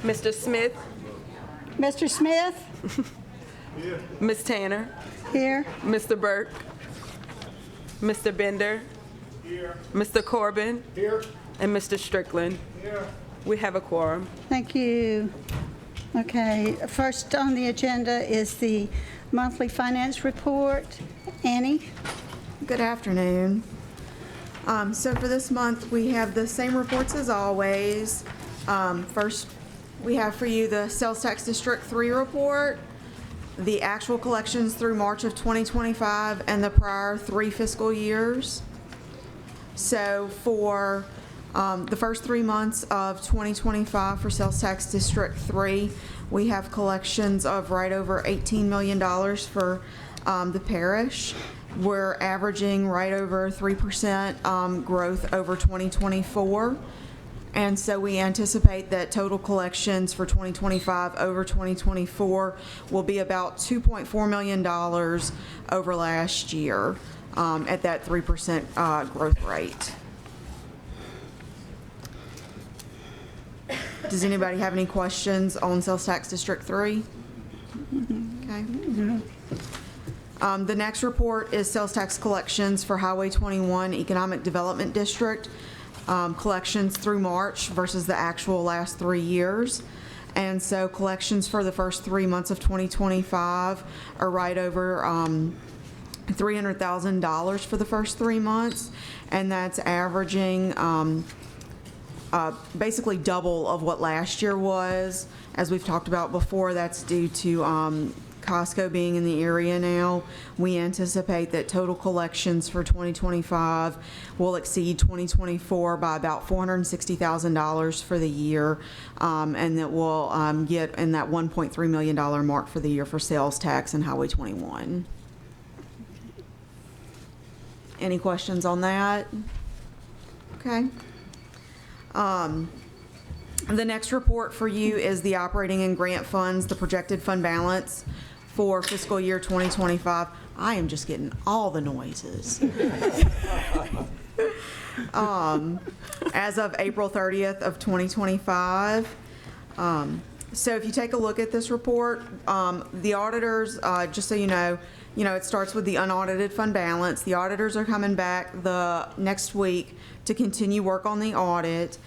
Mr. Smith, Mr. Smith? Ms. Tanner, Here. Mr. Burke, Mr. Bender, Mr. Corbin, and Mr. Strickland. We have a quorum. Thank you. Okay, first on the agenda is the monthly finance report. Annie? Good afternoon. So for this month, we have the same reports as always. First, we have for you the Sales Tax District 3 report, the actual collections through March of 2025, and the prior 3 fiscal years. So for the first 3 months of 2025 for Sales Tax District 3, we have collections of right over $18 million for the parish. We're averaging right over 3% growth over 2024. And so we anticipate that total collections for 2025 over 2024 will be about $2.4 million over last year at that 3% growth rate. Does anybody have any questions on Sales Tax District 3? Okay. The next report is sales tax collections for Highway 21 Economic Development District. Collections through March versus the actual last 3 years. And so collections for the first 3 months of 2025 are right over $300,000 for the first 3 months. And that's averaging basically double of what last year was. As we've talked about before, that's due to Costco being in the area now. We anticipate that total collections for 2025 will exceed 2024 by about $460,000 for the year, and that we'll get in that $1.3 million mark for the year for sales tax and Highway 21. Any questions on that? Okay. The next report for you is the operating and grant funds, the projected fund balance for fiscal year 2025. I am just getting all the noises. As of April 30th of 2025. So if you take a look at this report, the auditors, just so you know, it starts with the unaudited fund balance. The auditors are coming back the next week to continue work on the audit.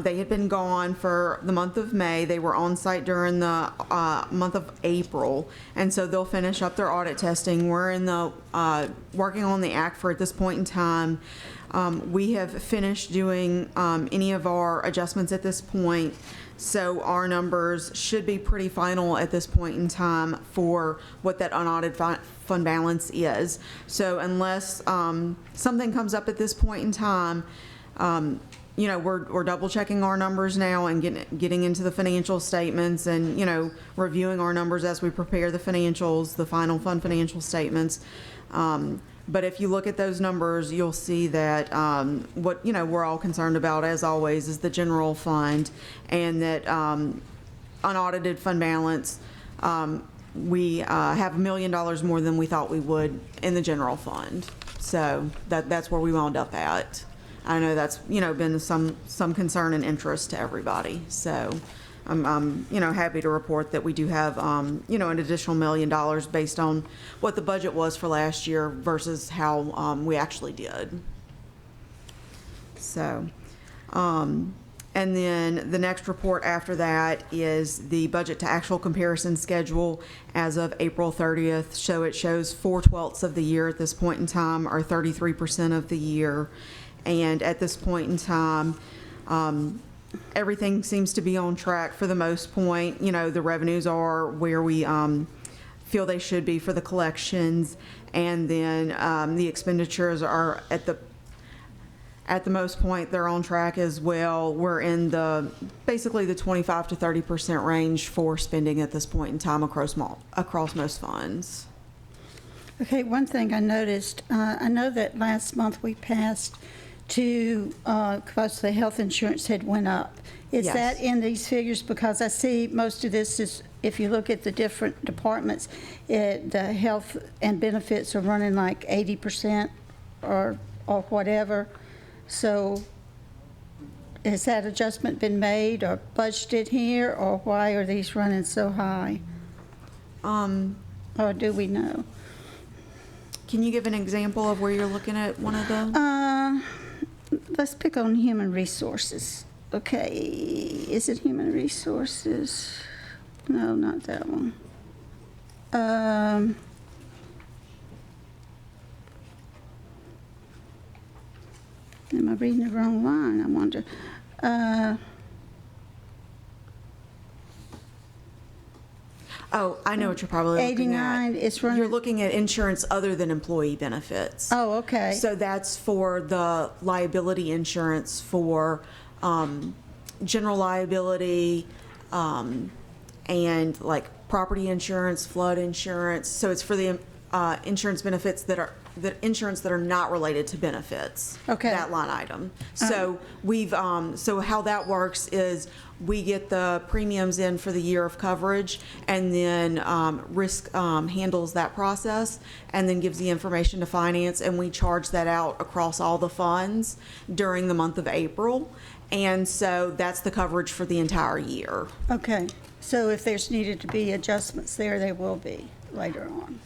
They had been gone for the month of May. They were on site during the month of April, and so they'll finish up their audit testing. We're in the working on the ACFR at this point in time. We have finished doing any of our adjustments at this point. So our numbers should be pretty final at this point in time for what that unaudited fund balance is. So unless something comes up at this point in time, we're double checking our numbers now and getting into the financial statements and, reviewing our numbers as we prepare the financials, the final fund financial statements. But if you look at those numbers, you'll see that what we're all concerned about, as always, is the general fund, and that unaudited fund balance. We have $1 million more than we thought we would in the general fund. So that's where we wound up at. I know that's been some concern and interest to everybody. So I'm happy to report that we do have an additional $1 million based on what the budget was for last year versus how we actually did. So, and then the next report after that is the budget to actual comparison schedule as of April 30th. So it shows 4/12 of the year at this point in time, or 33% of the year. And at this point in time, everything seems to be on track for the most point. The revenues are where we feel they should be for the collections, and then the expenditures are at the most point. They're on track as well. We're in basically the 25 to 30% range for spending at this point in time across most funds. Okay, one thing I noticed, I know that last month we passed because the health insurance had went up. Is Yes. that in these figures? Because I see most of this is, if you look at the different departments, the health and benefits are running like 80% or whatever. So has that adjustment been made or budgeted here, or why are these running so high? Or do we know? Can you give an example of where you're looking at one of the? Let's pick on human resources. Okay, is it human resources? No, not that one. Am I reading the wrong line, I wonder? Oh, I know what you're probably looking at. 89 is running. You're looking at insurance other than employee benefits. Oh, okay. So that's for the liability insurance for general liability and like property insurance, flood insurance. So it's for the insurance benefits that are not related to benefits. Okay. That line item. So we've so how that works is we get the premiums in for the year of coverage, and then risk handles that process and then gives the information to finance, and we charge that out across all the funds during the month of April. And so that's the coverage for the entire year. Okay, so if there's needed to be adjustments there, they will be later on.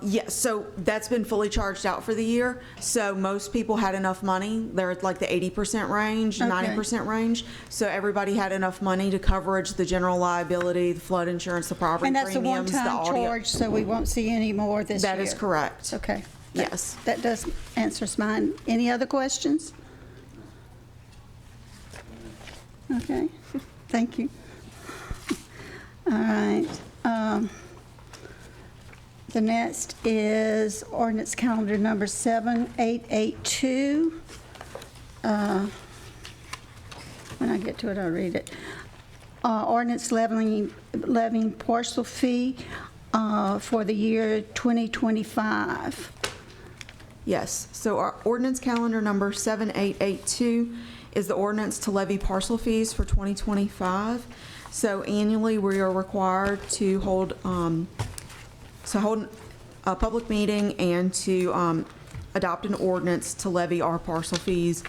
Yes, so that's been fully charged out for the year. So most people had enough money. They're at like the 80% range, Okay. 90% range. So everybody had enough money to coverage the general liability, the flood insurance, the property And that's a premiums, the one-time audio. charge, so we won't see any more this year? That is correct. Okay. Yes. That does answers mine. Any other questions? Okay, thank you. All right. The next is ordinance calendar number 7882. When I get to it, I'll read it. Ordinance levying parcel fee for the year 2025. Yes, so our ordinance calendar number 7882 is the ordinance to levy parcel fees for 2025. So annually, we are required to hold a public meeting and to adopt an ordinance to levy our parcel fees.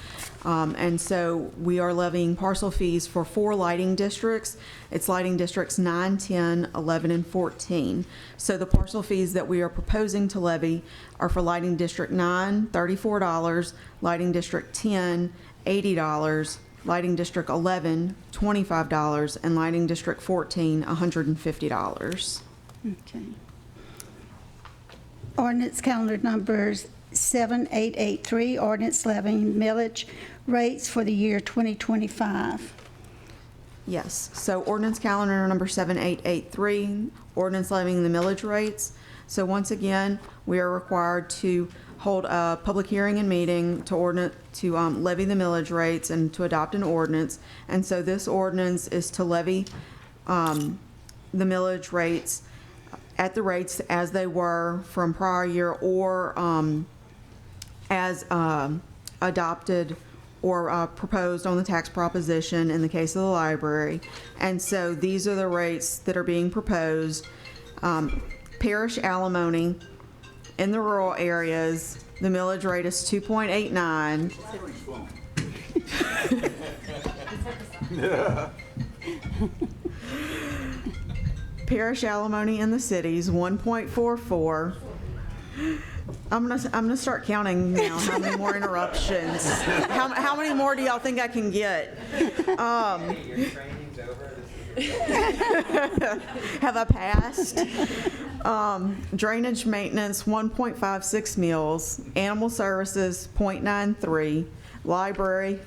And so we are levying parcel fees for 4 lighting districts. It's lighting districts 9, 10, 11, and 14. So the parcel fees that we are proposing to levy are for lighting district 9, $34, lighting district 10, $80, lighting district 11, $25, and lighting district 14, $150. Okay. Ordinance calendar numbers 7883, ordinance levying millage rates for the year 2025. Yes, so ordinance calendar number 7883, ordinance levying the millage rates. So once again, we are required to hold a public hearing and meeting to levy the millage rates and to adopt an ordinance. And so this ordinance is to levy the millage rates at the rates as they were from prior year, or as adopted or proposed on the tax proposition in the case of the library. And so these are the rates that are being proposed. Parish alimony in the rural areas, the millage rate is 2.89. Parish alimony in the cities, 1.44. I'm gonna start counting now. How many more interruptions? How many more do y'all think I can get? Your training's over. Have I passed? Drainage maintenance, 1.56 mills. Animal services, 0.93. Library,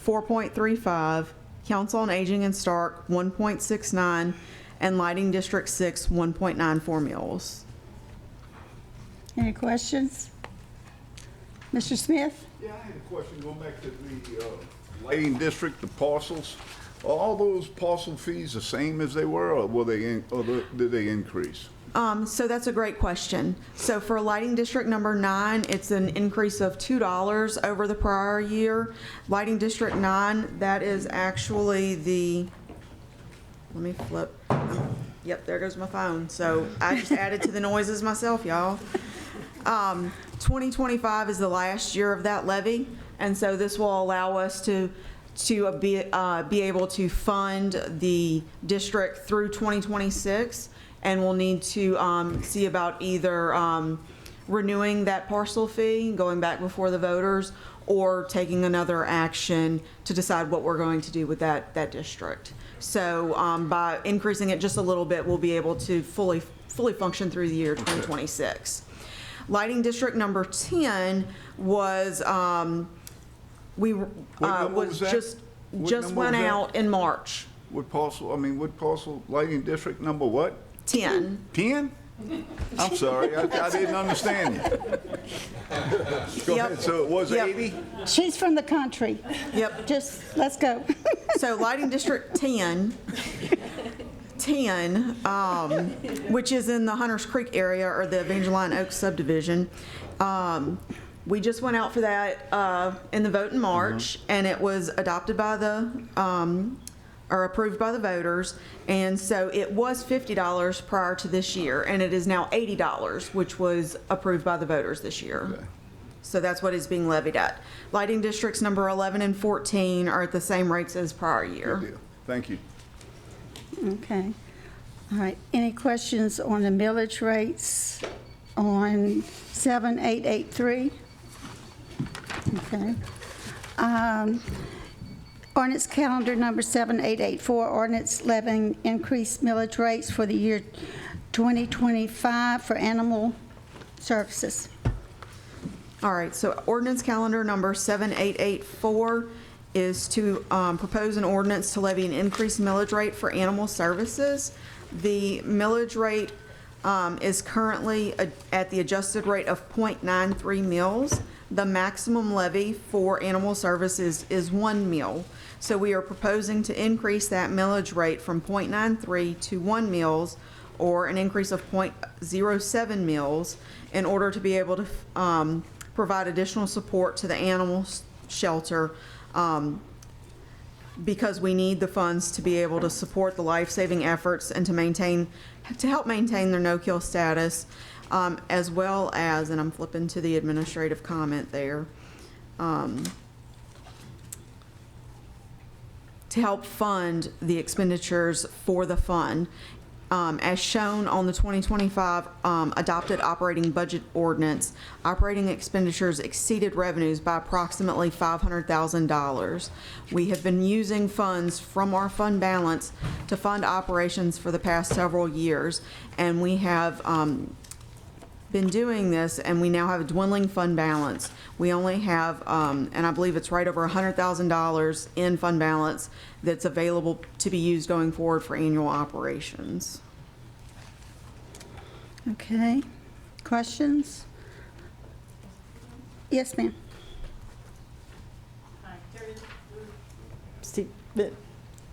4.35. Council on Aging and Stark, 1.69. And Lighting District 6, 1.94 mills. Any questions? Mr. Smith? Yeah, I had a question going back to the lighting district, the parcels. Are all those parcel fees the same as they were, or did they increase? So that's a great question. So for Lighting District number 9, it's an increase of $2 over the prior year. Lighting District 9, that is actually the, let me flip. Yep, there goes my phone. So I just added to the noises myself, y'all. 2025 is the last year of that levy, and so this will allow us to to be able to fund the district through 2026, and we'll need to see about either renewing that parcel fee, going back before the voters, or taking another action to decide what we're going to do with that district. So by increasing it just a little bit, we'll be able to fully function through the year 2026. Lighting district number 10 was, number was that? What just number went was that? out in March. What parcel, lighting district number what? 10. 10? I'm sorry, I didn't understand you. Go Yep. ahead, so it was Yep. 80? She's from the country. Yep. Just, let's go. So lighting district 10, which is in the Hunters Creek area or the Evangeline Oaks subdivision. We just went out for that in the vote in March, and it was adopted by or approved by the voters. And so it was $50 prior to this year, and it is now $80, which was approved by the voters this year. Okay. So that's what is being levied at. Lighting districts number 11 and 14 are at the same rates as prior Good year. deal. Thank you. Okay. All right. Any questions on the millage rates on 7883? Okay. Ordinance calendar number 7884, ordinance levying increased millage rates for the year 2025 for animal services. All right, so ordinance calendar number 7884 is to propose an ordinance to levy an increased millage rate for animal services. The millage rate is currently at the adjusted rate of 0.93 mills. The maximum levy for animal services is 1 mill. So we are proposing to increase that millage rate from 0.93 to 1 mills, or an increase of 0.07 mills, in order to be able to provide additional support to the animal shelter, because we need the funds to be able to support the life-saving efforts and to help maintain their no-kill status, as well as, and I'm flipping to the administrative comment there, to help fund the expenditures for the fund. As shown on the 2025 adopted operating budget ordinance, operating expenditures exceeded revenues by approximately $500,000. We have been using funds from our fund balance to fund operations for the past several years, and we have been doing this, and we now have a dwindling fund balance. We only have, and I believe it's right over $100,000 in fund balance that's available to be used going forward for annual operations. Okay. Questions? Yes, ma'am.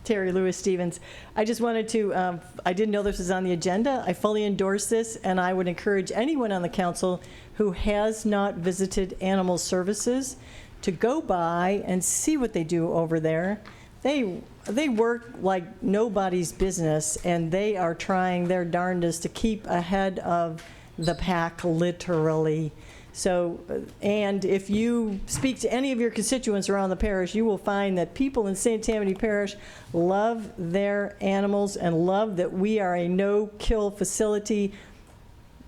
Terry Lewis Stevens. I just wanted to, I didn't know this was on the agenda. I fully endorse this, and I would encourage anyone on the council who has not visited Animal Services to go by and see what they do over there. They work like nobody's business, and they are trying their darndest to keep ahead of the pack, literally. So, and if you speak to any of your constituents around the parish, you will find that people in St. Tammany Parish love their animals and love that we are a no-kill facility,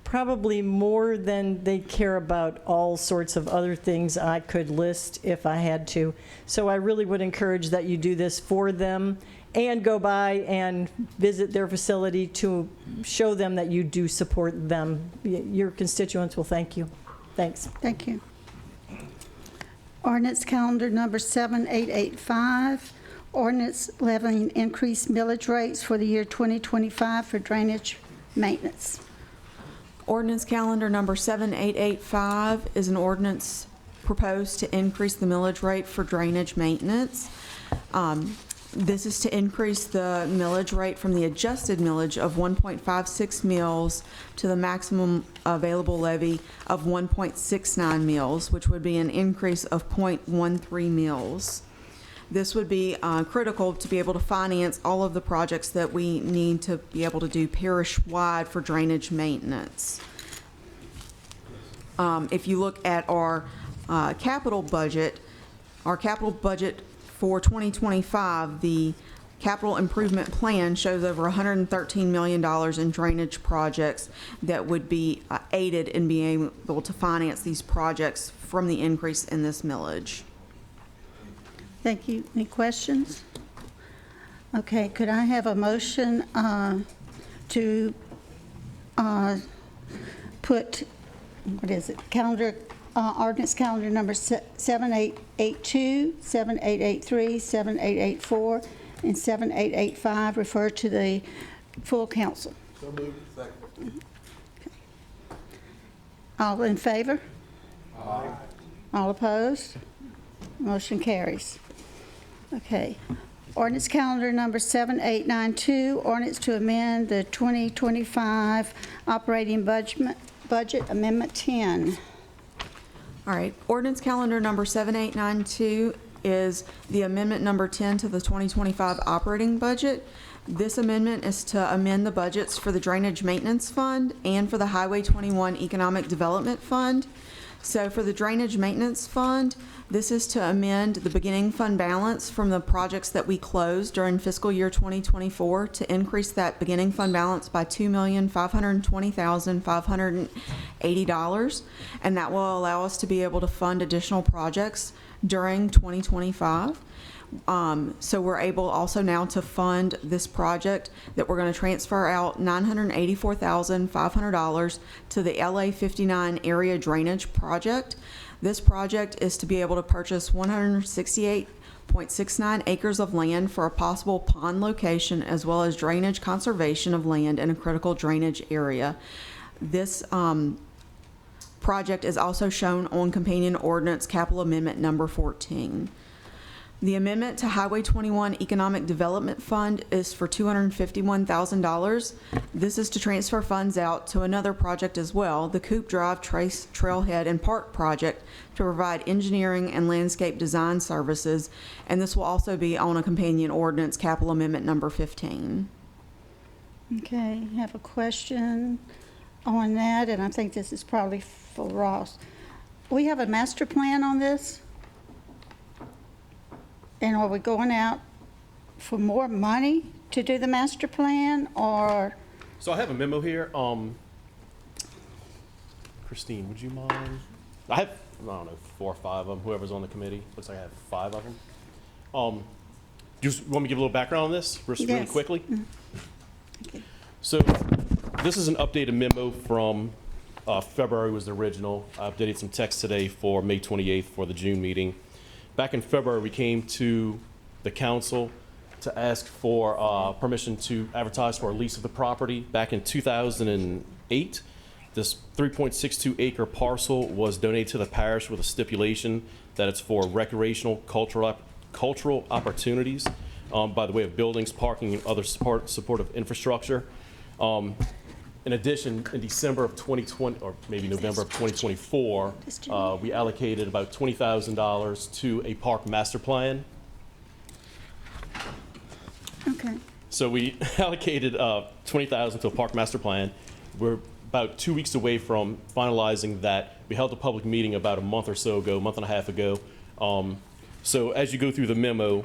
probably more than they care about all sorts of other things I could list if I had to. So I really would encourage that you do this for them and go by and visit their facility to show them that you do support them. Your constituents will thank you. Thanks. Thank you. Ordinance calendar number 7885, ordinance levying increased millage rates for the year 2025 for drainage maintenance. Ordinance calendar number 7885 is an ordinance proposed to increase the millage rate for drainage maintenance. This is to increase the millage rate from the adjusted millage of 1.56 mills to the maximum available levy of 1.69 mills, which would be an increase of 0.13 mills. This would be critical to be able to finance all of the projects that we need to be able to do parish-wide for drainage maintenance. If you look at our capital budget for 2025, the capital improvement plan shows over $113 million in drainage projects that would be aided in being able to finance these projects from the increase in this millage. Thank you. Any questions? Okay, could I have a motion to put, what is it, ordinance calendar number 7882, 7883, 7884, and 7885 refer to the full council? So moved. Second. All in favor? Aye. All opposed? Motion carries. Okay. Ordinance calendar number 7892, ordinance to amend the 2025 operating budget amendment 10. All right, ordinance calendar number 7892 is the amendment number 10 to the 2025 operating budget. This amendment is to amend the budgets for the Drainage Maintenance Fund and for the Highway 21 Economic Development Fund. So for the Drainage Maintenance Fund, this is to amend the beginning fund balance from the projects that we closed during fiscal year 2024 to increase that beginning fund balance by $2,520,580. And that will allow us to be able to fund additional projects during 2025. So we're able also now to fund this project that we're going to transfer out $984,500 to the LA 59 area drainage project. This project is to be able to purchase 168.69 acres of land for a possible pond location, as well as drainage conservation of land in a critical drainage area. This project is also shown on companion ordinance capital amendment number 14. The amendment to Highway 21 Economic Development Fund is for $251,000. This is to transfer funds out to another project as well, the Coop Drive Trace Trailhead and Park Project, to provide engineering and landscape design services. And this will also be on a companion ordinance, capital amendment number 15. Okay, have a question on that, and I think this is probably for Ross. We have a master plan on this? And are we going out for more money to do the master plan, or? So I have a memo here. Christine, would you mind? I have, I don't know, 4 or 5 of them, whoever's on the committee. Looks like I have 5 of them. Do you want me to give a little background on this really Yes. quickly? Mm-hmm. Okay. So this is an updated memo from February was the original. I updated some text today for May 28th for the June meeting. Back in February, we came to the council to ask for permission to advertise for a lease of the property. Back in 2008, this 3.62 acre parcel was donated to the parish with a stipulation that it's for recreational, cultural opportunities by the way of buildings, parking, and other supportive infrastructure. In addition, in December of 2020, or maybe November of 2024, we allocated about $20,000 to a park master plan. Okay. So we allocated $20,000 to a park master plan. We're about 2 weeks away from finalizing that. We held a public meeting about a month or so ago, a month and a half ago. So as you go through the memo,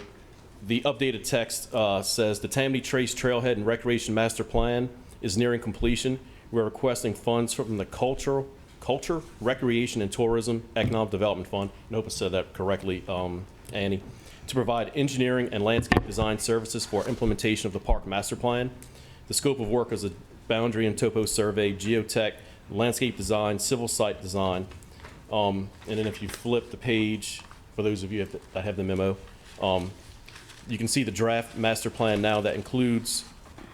the updated text says the Tammany Trace Trailhead and Recreation Master Plan is nearing completion. We're requesting funds from the Culture, Recreation, and Tourism Economic Development Fund, and I hope I said that correctly, Annie, to provide engineering and landscape design services for implementation of the park master plan. The scope of work is a boundary and topo survey, geotech, landscape design, civil site design. And then if you flip the page, for those of you that have the memo, you can see the draft master plan now that includes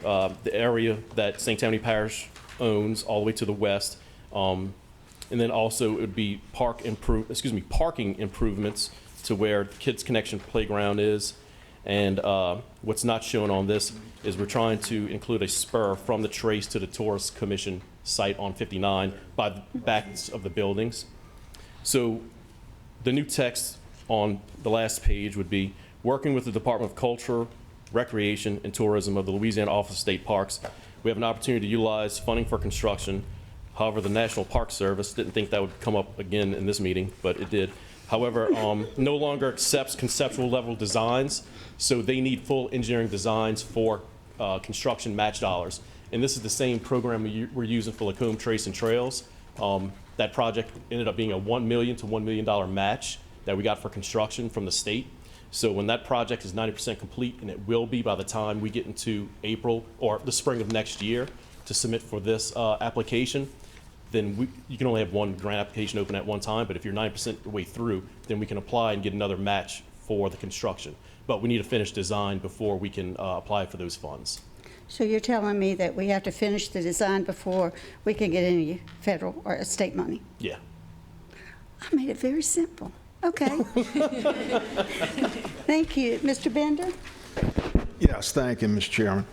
the area that St. Tammany Parish owns all the way to the west. And then also it would be parking improvements to where the Kids Connection Playground is. And what's not shown on this is we're trying to include a spur from the Trace to the Tourist Commission site on 59 by the backs of the buildings. So the new text on the last page would be working with the Department of Culture, Recreation, and Tourism of the Louisiana Office of State Parks. We have an opportunity to utilize funding for construction. However, the National Park Service didn't think that would come up again in this meeting, but it did. However, no longer accepts conceptual level designs, so they need full engineering designs for construction match dollars. And this is the same program we're using for Lacombe Trace and Trails. That project ended up being a $1 million to $1 million match that we got for construction from the state. So when that project is 90% complete, and it will be by the time we get into April or the spring of next year to submit for this application, then you can only have one grant application open at one time, but if you're 90% of the way through, then we can apply and get another match for the construction. But we need a finished design before we can apply for those funds. So you're telling me that we have to finish the design before we can get any federal or state money? Yeah. I made it very simple. Okay. Thank you. Mr. Bender? Yes, thank you, Mr. Chairman.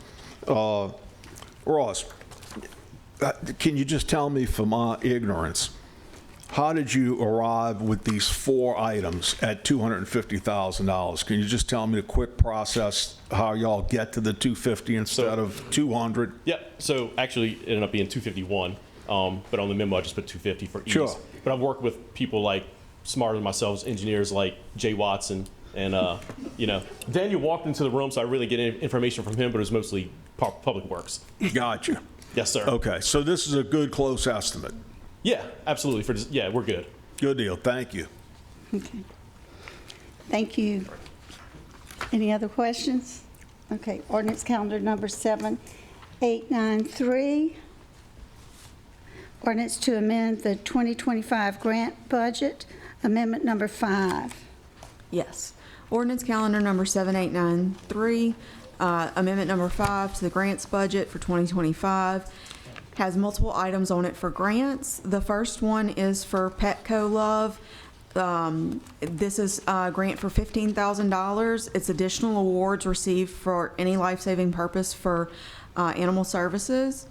Ross, can you just tell me, for my ignorance, how did you arrive with these 4 items at $250,000? Can you just tell me the quick process, how y'all get to the 250 instead of 200? Yep. So actually, it ended up being 251, but on the memo, I just put 250 for ease. Sure. But I've worked with people like smarter than myself, engineers like Jay Watson, and Daniel walked into the room, so I really get information from him, but it was mostly public works. Gotcha. Yes, sir. Okay, so this is a good close estimate. Yeah, absolutely. Yeah, we're good. Good deal. Thank you. Okay. Thank you. Any other questions? Okay, ordinance calendar number 7893. Ordinance to amend the 2025 grant budget, amendment number 5. Yes. Ordinance calendar number 7893, amendment number 5 to the grants budget for 2025. Has multiple items on it for grants. The first one is for Petco Love. This is a grant for $15,000. It's additional awards received for any life-saving purpose for animal services.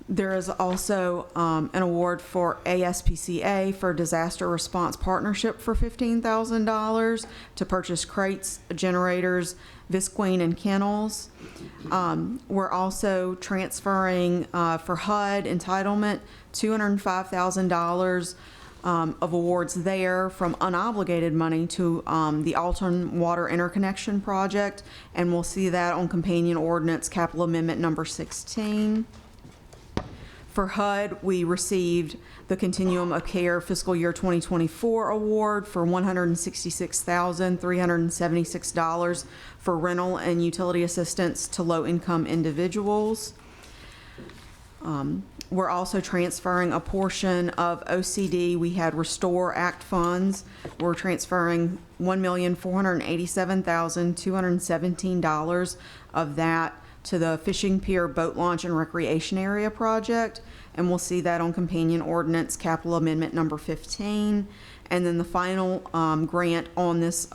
There is also an award for ASPCA for Disaster Response Partnership for $15,000 to purchase crates, generators, visqueen, and kennels. We're also transferring for HUD entitlement $205,000 of awards there from unobligated money to the Alton Water Interconnection Project, and we'll see that on companion ordinance capital amendment number 16. For HUD, we received the Continuum of Care Fiscal Year 2024 award for $166,376 for rental and utility assistance to low-income individuals. We're also transferring a portion of OCD. We had Restore Act funds. We're transferring $1,487,217 of that to the Fishing Pier Boat Launch and Recreation Area project, and we'll see that on companion ordinance capital amendment number 15. And then the final grant on this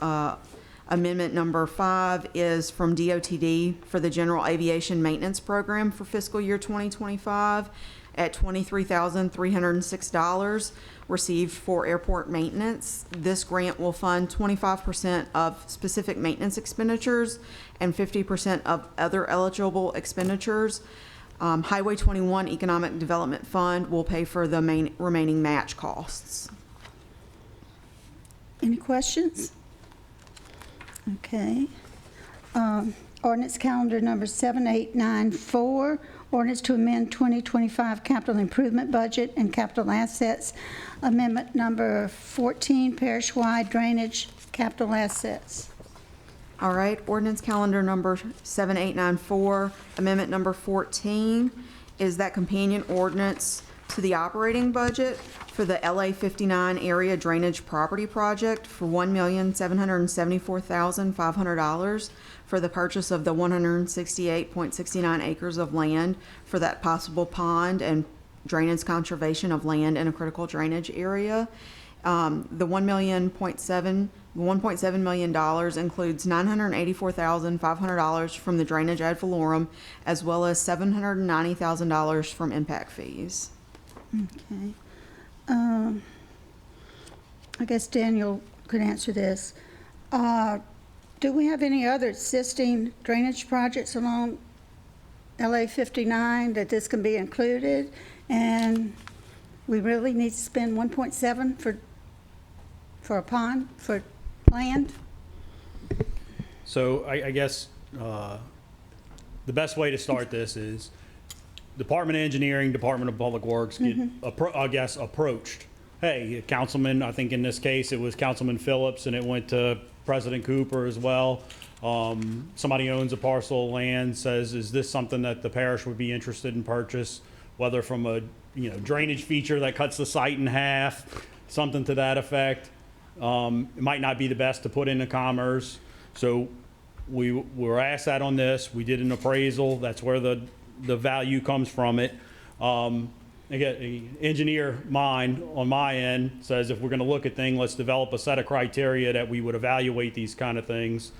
amendment number 5 is from DOTD for the General Aviation Maintenance Program for fiscal year 2025 at $23,306 received for airport maintenance. This grant will fund 25% of specific maintenance expenditures and 50% of other eligible expenditures. Highway 21 Economic Development Fund will pay for the remaining match costs. Any questions? Okay. Ordinance calendar number 7894, ordinance to amend 2025 capital improvement budget and capital assets. Amendment number 14, parish-wide drainage capital assets. All right, ordinance calendar number 7894, amendment number 14 is that companion ordinance to the operating budget for the LA 59 area drainage property project for $1,774,500 for the purchase of the 168.69 acres of land for that possible pond and drainage conservation of land in a critical drainage area. The $1.7 million includes $984,500 from the drainage ad valorem, as well as $790,000 from impact fees. Okay. I guess Daniel could answer this. Do we have any other existing drainage projects along LA 59 that this can be included? And we really need to spend 1.7 for for a pond, for land? So I guess the best way to start this is Department of Engineering, Department of Public Works get, approached. Hey, Councilman, I think in this case it was Councilman Phillips, and it went to President Cooper as well. Somebody owns a parcel of land, says, is this something that the parish would be interested in purchase? Whether from a drainage feature that cuts the site in half, something to that effect. It might not be the best to put into commerce. So we were asked that on this. We did an appraisal. That's where the value comes from it. Again, engineer mind on my end says if we're going to look at things, let's develop a set of criteria that we would evaluate these kind of things.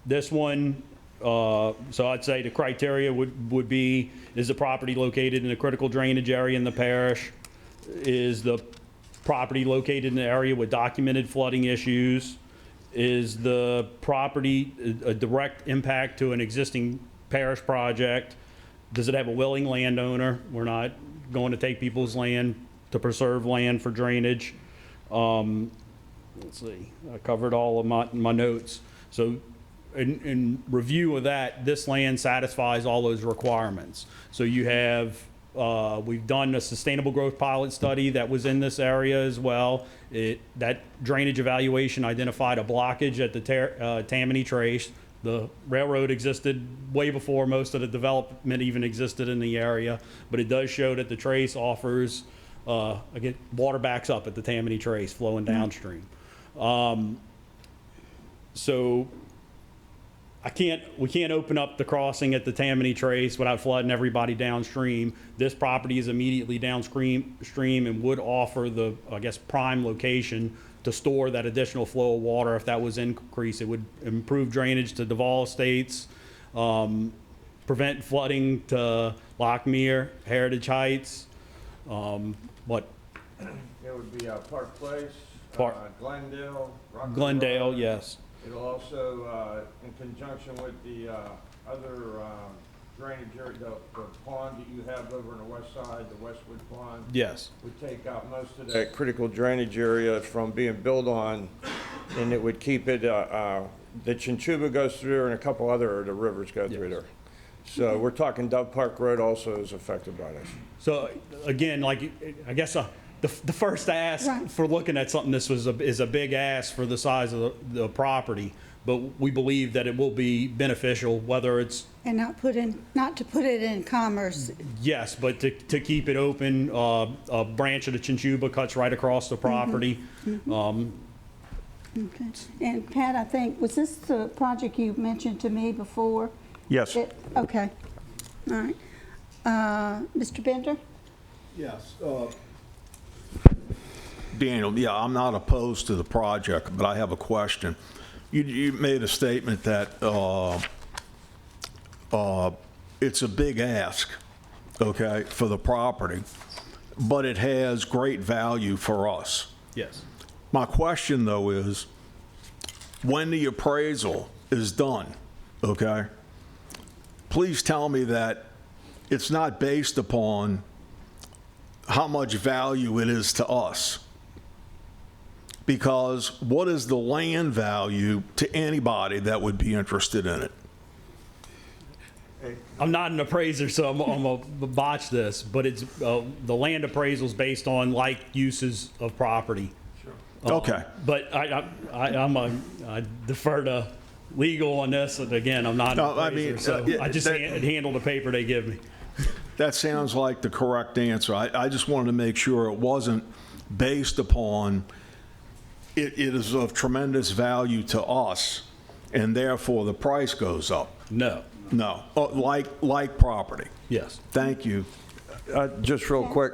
This one, so I'd say the criteria would be, is the property located in a critical drainage area in the parish? Is the property located in an area with documented flooding issues? Is the property a direct impact to an existing parish project? Does it have a willing landowner? We're not going to take people's land to preserve land for drainage. Let's see, I covered all of my notes. So in review of that, this land satisfies all those requirements. So you have, we've done a sustainable growth pilot study that was in this area as well. That drainage evaluation identified a blockage at the Tammany Trace. The railroad existed way before most of the development even existed in the area, but it does show that the trace offers, again, water backs up at the Tammany Trace flowing downstream. So we can't open up the crossing at the Tammany Trace without flooding everybody downstream. This property is immediately downstream and would offer the, I guess, prime location to store that additional flow of water. If that was increased, it would improve drainage to Duval Estates, prevent flooding to Lockmere, Heritage Heights. What? It would be Park Place, Glendale, Rockland Glendale, Road. yes. It'll also, in conjunction with the other drainage area, the pond that you have over on the west side, the Westwood Pond. Yes. Would take out most of that critical drainage area from being built on, and it would keep it, the Chinchuba goes through there and a couple other of the rivers go through there. So we're talking Dove Park Road also is affected by this. So again, like, I guess the first ask Right. for looking at something this is a big ask for the size of the property, but we believe that it will be beneficial, whether it's And not to put it in commerce. yes, but to keep it open. A branch of the Chinchuba cuts right across the property. Okay. And Pat, I think, was this the project you mentioned to me before? Yes. Okay. All right. Mr. Bender? Yes. Daniel, yeah, I'm not opposed to the project, but I have a question. You made a statement that it's a big ask, okay, for the property, but it has great value for us. Yes. My question, though, is when the appraisal is done, okay, please tell me that it's not based upon how much value it is to us. Because what is the land value to anybody that would be interested in it? I'm not an appraiser, so I'm gonna botch this, but it's the land appraisal is based on like uses of property. Okay. But I defer to legal on this, and again, I'm not an No, I appraiser, mean, so yeah, I just handle the paper they give me. That sounds like the correct answer. I just wanted to make sure it wasn't based upon, it is of tremendous value to us, and therefore the price goes up. No. No, like property. Yes. Thank you. Just real quick,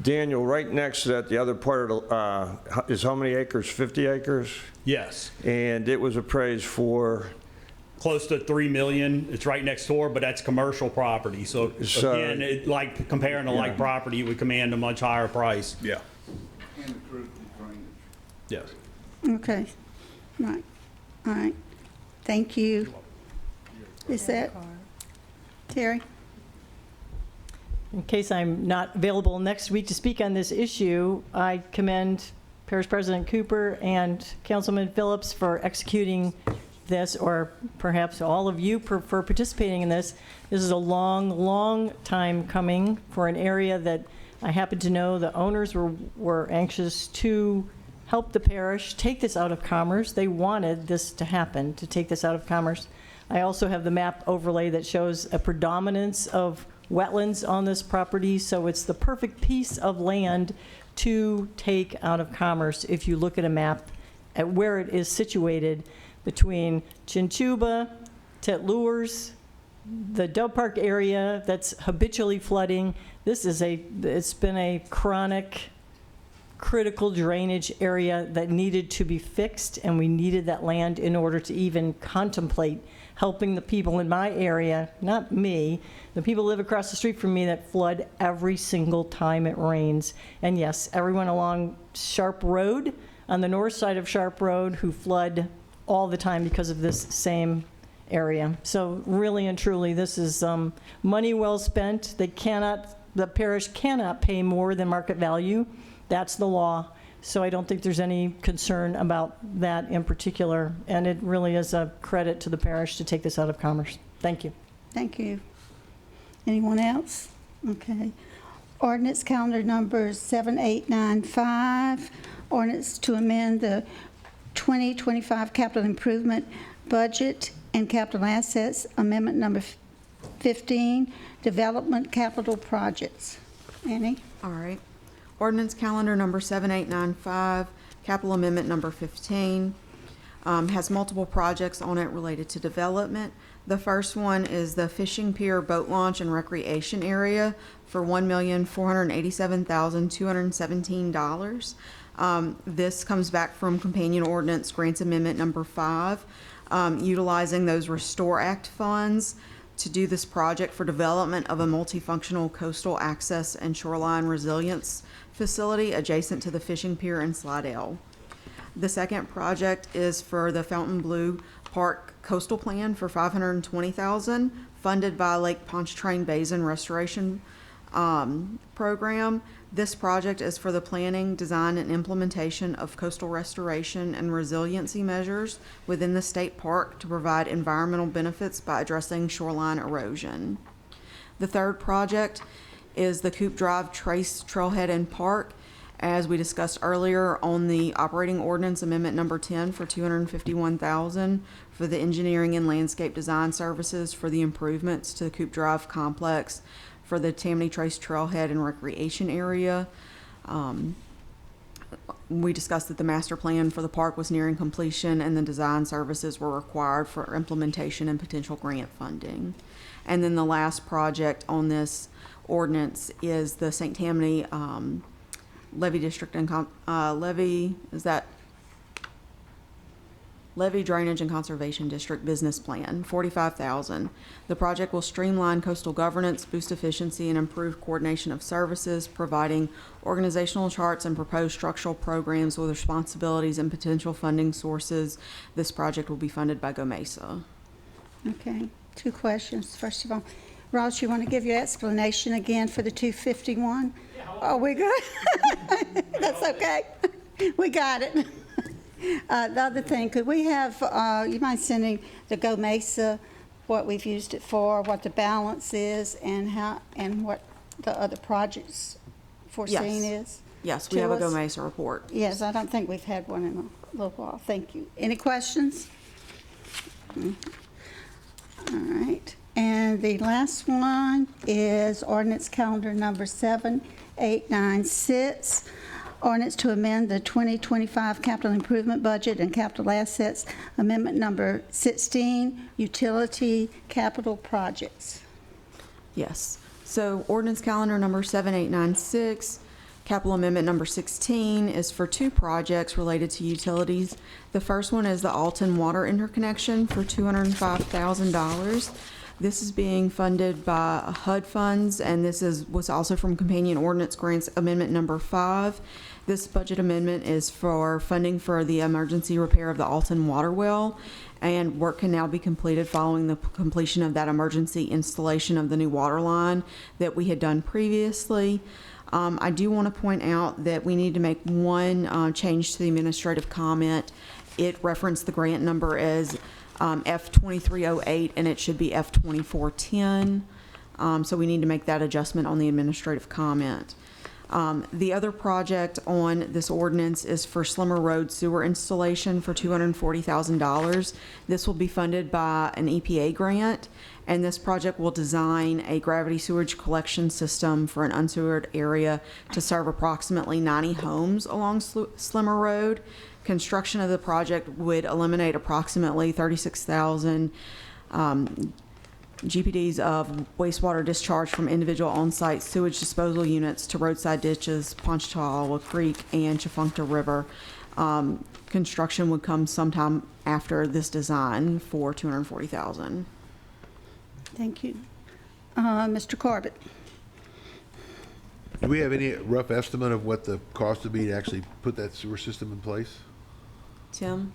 Daniel, right next to that, the other part of is how many acres? 50 acres? Yes. And it was appraised for? Close to 3 million. It's right next door, but that's commercial property. So again, like comparing to like property, it would command a much higher price. Yeah. And the critical drainage. Yes. Okay. Right. All right. Thank you. Is that Terry? In case I'm not available next week to speak on this issue, I commend Parish President Cooper and Councilman Phillips for executing this, or perhaps all of you for participating in this. This is a long, long time coming for an area that I happen to know the owners were anxious to help the parish take this out of commerce. They wanted this to happen, to take this out of commerce. I also have the map overlay that shows a predominance of wetlands on this property, so it's the perfect piece of land to take out of commerce if you look at a map at where it is situated between Chinchuba, Tetlures, the Dove Park area that's habitually flooding. It's been a chronic, critical drainage area that needed to be fixed, and we needed that land in order to even contemplate helping the people in my area, not me, the people who live across the street from me that flood every single time it rains. And yes, everyone along Sharp Road, on the north side of Sharp Road, who flood all the time because of this same area. So really and truly, this is money well spent. The parish cannot pay more than market value. That's the law. So I don't think there's any concern about that in particular. And it really is a credit to the parish to take this out of commerce. Thank you. Thank you. Anyone else? Okay. Ordinance calendar number 7895, ordinance to amend the 2025 capital improvement budget and capital assets, amendment number 15, development capital projects. Annie? All right. Ordinance calendar number 7895, capital amendment number 15, has multiple projects on it related to development. The first one is the fishing pier, boat launch, and recreation area for $1,487,217. This comes back from companion ordinance grants amendment number 5, utilizing those Restore Act funds to do this project for development of a multifunctional coastal access and shoreline resilience facility adjacent to the fishing pier in Slidell. The second project is for the Fontainebleau Park Coastal Plan for $520,000, funded by Lake Pontchartrain Basin Restoration Program. This project is for the planning, design, and implementation of coastal restoration and resiliency measures within the state park to provide environmental benefits by addressing shoreline erosion. The third project is the Coop Drive Trace Trailhead and Park, as we discussed earlier on the operating ordinance amendment number 10 for $251,000 for the engineering and landscape design services for the improvements to the Coop Drive complex for the Tammany Trace Trailhead and recreation area. We discussed that the master plan for the park was nearing completion and the design services were required for implementation and potential grant funding. And then the last project on this ordinance is the St. Tammany Levee District and Levee Drainage and Conservation District Business Plan, $45,000. The project will streamline coastal governance, boost efficiency, and improve coordination of services, providing organizational charts and proposed structural programs with responsibilities and potential funding sources. This project will be funded by GOMESA. Okay, 2 questions. First of all, Ross, you want to give your explanation again for the 251? Oh, we good? That's okay. We got it. The other thing, could we have, you mind sending the GOMESA, what we've used it for, what the balance is, and how, and what the other projects foreseen is? Yes, we have a to us? GOMESA report. Yes, I don't think we've had one in a little while. Thank you. Any questions? All right. And the last one is ordinance calendar number 7896. Ordinance to amend the 2025 capital improvement budget and capital assets, amendment number 16, utility capital projects. Yes. So ordinance calendar number 7896, capital amendment number 16 is for 2 projects related to utilities. The first one is the Alton Water Interconnection for $205,000. This is being funded by HUD funds, and this was also from companion ordinance grants amendment number 5. This budget amendment is for funding for the emergency repair of the Alton water well, and work can now be completed following the completion of that emergency installation of the new water line that we had done previously. I do want to point out that we need to make one change to the administrative comment. It referenced the grant number as F2308, and it should be F2410. So we need to make that adjustment on the administrative comment. The other project on this ordinance is for Slimmer Road sewer installation for $240,000. This will be funded by an EPA grant, and this project will design a gravity sewage collection system for an unsewered area to serve approximately 90 homes along Slimmer Road. Construction of the project would eliminate approximately 36,000 GPDs of wastewater discharge from individual on-site sewage disposal units to roadside ditches, Ponchatoula Creek, and Chafuncta River. Construction would come sometime after this design for $240,000. Thank you. Mr. Corbett? Do we have any rough estimate of what the cost would be to actually put that sewer system in place? Tim?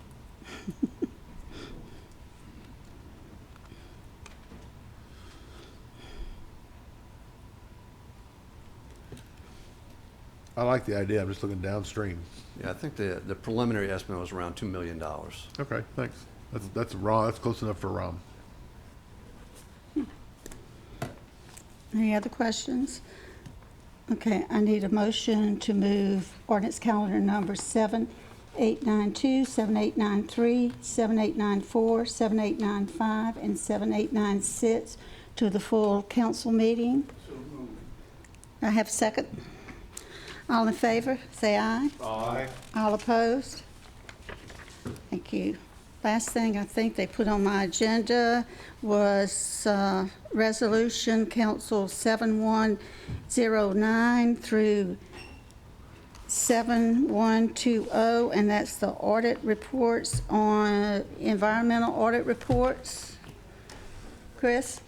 I like the idea. I'm just looking downstream. Yeah, I think the preliminary estimate was around $2 million. Okay, thanks. That's raw. That's close enough for ROM. Any other questions? Okay, I need a motion to move ordinance calendar number 7892, 7893, 7894, 7895, and 7896 to the full council meeting. I have a second. All in favor, say aye. Aye. All opposed? Thank you. Last thing I think they put on my agenda was Resolution Council 7109 through 7120, and that's the audit reports on environmental audit reports. Chris?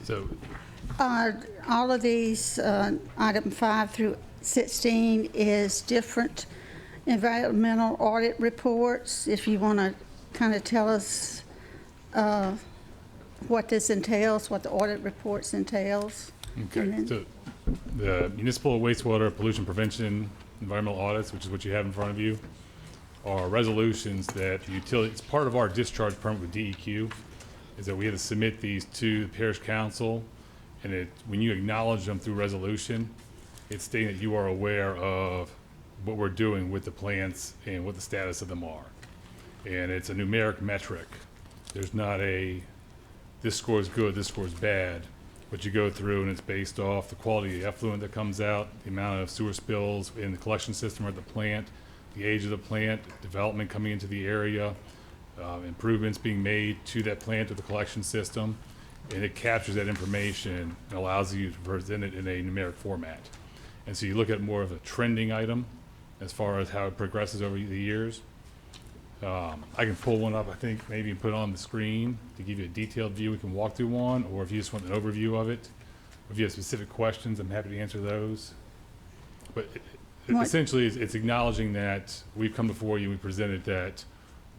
So, All of these, item 5 through 16, is different environmental audit reports. If you want to kind of tell us what this entails, what the audit reports entails. okay, so the municipal wastewater pollution prevention environmental audits, which is what you have in front of you, are resolutions that the utility, it's part of our discharge permit with DEQ, is that we have to submit these to the parish council, and when you acknowledge them through resolution, it's stating that you are aware of what we're doing with the plants and what the status of them are. And it's a numeric metric. There's not a, this score is good, this score is bad, but you go through and it's based off the quality of the effluent that comes out, the amount of sewer spills in the collection system or at the plant, the age of the plant, development coming into the area, improvements being made to that plant or the collection system, and it captures that information and allows you to present it in a numeric format. And so you look at more of a trending item as far as how it progresses over the years. I can pull one up, I think, maybe put it on the screen to give you a detailed view we can walk through one, or if you just want an overview of it, or if you have specific questions, I'm happy to answer those. But essentially, it's acknowledging that we've come before you, we presented that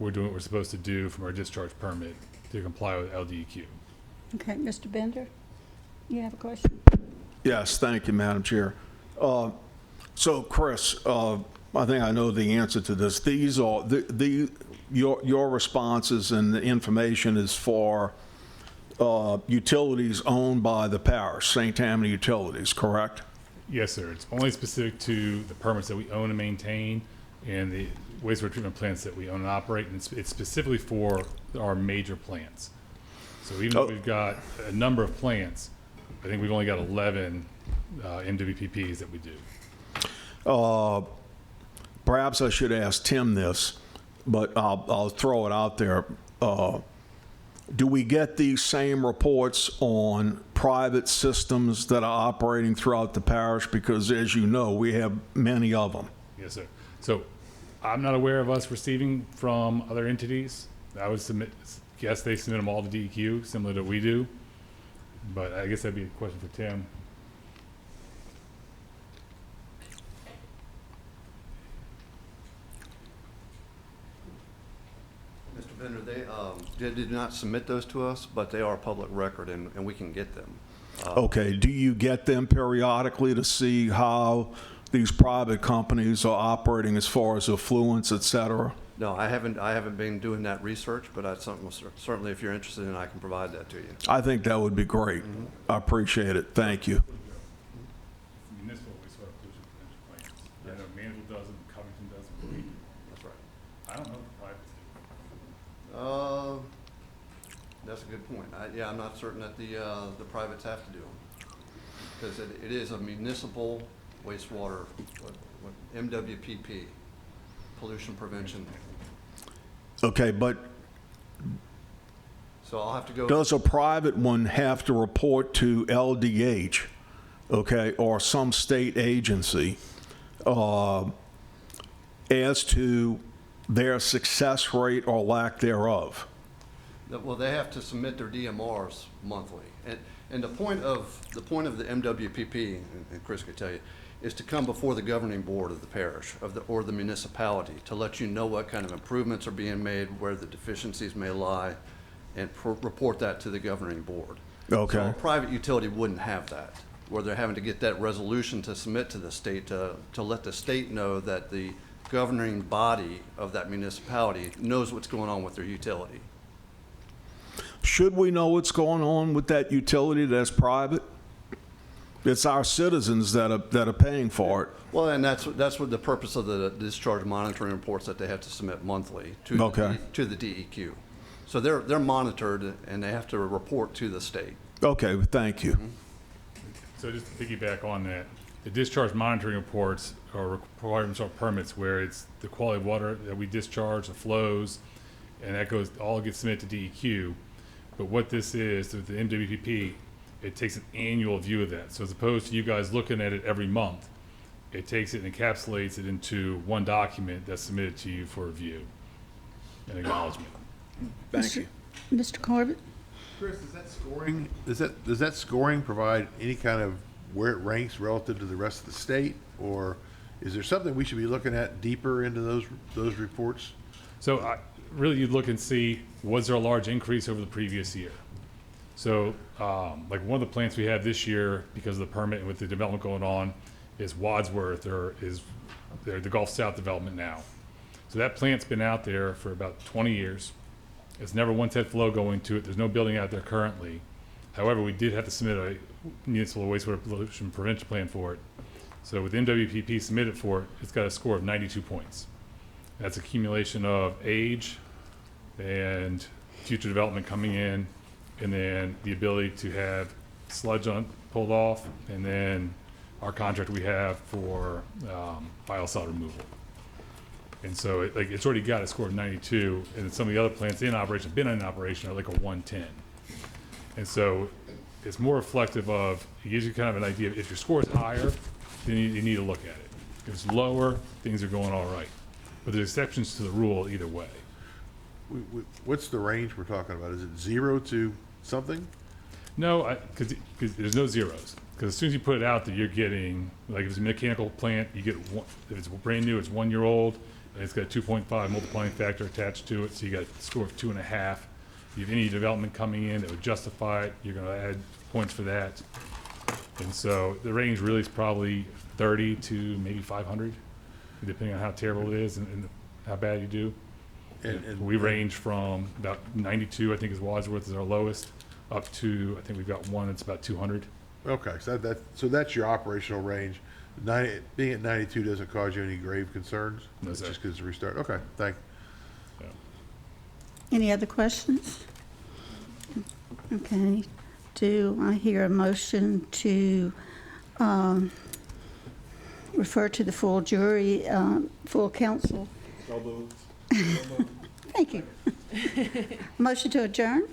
we're doing what we're supposed to do from our discharge permit to comply with LDEQ. Okay, Mr. Bender, you have a question? Yes, thank you, Madam Chair. So, Chris, I think I know the answer to this. These are your responses and the information is for utilities owned by the parish, St. Tammany Utilities, correct? Yes, sir. It's only specific to the permits that we own and maintain and the wastewater treatment plants that we own and operate, and it's specifically for our major plants. So even though we've got a number of plants, I think we've only got 11 MWPPs that we do. Perhaps I should ask Tim this. but I'll throw it out there. Do we get these same reports on private systems that are operating throughout the parish? Because as you know, we have many of them. Yes, sir. So I'm not aware of us receiving from other entities. I would guess they submit them all to DEQ, similar to we do. But I guess that'd be a question for Tim. Mr. Bender, they did not submit those to us, but they are public record, and we can get them. Okay, do you get them periodically to see how these private companies are operating as far as affluence, et cetera? No, I haven't been doing that research, but certainly if you're interested in it, I can provide that to you. I think that would be great. I appreciate it. Thank you. Municipal wastewater pollution prevention plans. I know Mansville does them, Covington does them. That's right. I don't know if the privates do. That's a good point. Yeah, I'm not certain that the privates have to do them, because it is a municipal wastewater, MWPP, pollution prevention. Okay, but So I'll have to go. does a private one have to report to LDH, okay, or some state agency as to their success rate or lack thereof? Well, they have to submit their DMRs monthly, and the point of the MWPP, and Chris could tell you, is to come before the governing board of the parish or the municipality to let you know what kind of improvements are being made, where the deficiencies may lie, and report that to the governing board. Okay. So a private utility wouldn't have that, where they're having to get that resolution to submit to the state to let the state know that the governing body of that municipality knows what's going on with their utility. Should we know what's going on with that utility that's private? It's our citizens that are paying for it. Well, and that's what the purpose of the discharge monitoring reports that they have to submit monthly to the DEQ. So they're monitored and they have to report to the state. Okay, thank you. So just to piggyback on that, the discharge monitoring reports are requirements or permits where it's the quality of water that we discharge, the flows, and that all gets submitted to DEQ. But what this is, with the MWPP, it takes an annual view of that. So as opposed to you guys looking at it every month, it takes it and encapsulates it into one document that's submitted to you for review and acknowledgement. Thank you. Mr. Corbett? Chris, does that scoring, does that scoring provide any kind of where it ranks relative to the rest of the state? Or is there something we should be looking at deeper into those reports? So really you'd look and see, was there a large increase over the previous year? So like one of the plants we have this year, because of the permit and with the development going on, is Wadsworth, or is the Gulf South development now. So that plant's been out there for about 20 years. It's never once had flow going to it. There's no building out there currently. However, we did have to submit a municipal wastewater pollution prevention plan for it. So with MWPP submitted for it, it's got a score of 92 points. That's accumulation of age and future development coming in, and then the ability to have sludge pulled off, and then our contract we have for biocide removal. And so it's already got a score of 92, and some of the other plants in operation, been in operation, are like a 110. And so it's more reflective of, it gives you kind of an idea of if your score is higher, then you need to look at it. If it's lower, things are going all right. But there's exceptions to the rule either way. What's the range we're talking about? Is it 0 to something? No, because there's no zeros. Because as soon as you put it out there, you're getting, like if it's a mechanical plant, you get one, if it's brand new, it's 1 year old, and it's got a 2.5 multiplying factor attached to it, so you got a score of 2.5. If you have any development coming in that would justify it, you're going to add points for that. And so the range really is probably 30 to maybe 500, depending on how terrible it is and how bad you do. And we range from about 92, I think, is Wadsworth is our lowest, up to, I think we've got one that's about 200. Okay, so that's your operational range. Being at 92 doesn't cause you any grave concerns? No, It's sir. just because it's restart. Okay, thank you. Any other questions? Okay. Do I hear a motion to refer to the full jury, full council? Thank you. Motion to adjourn?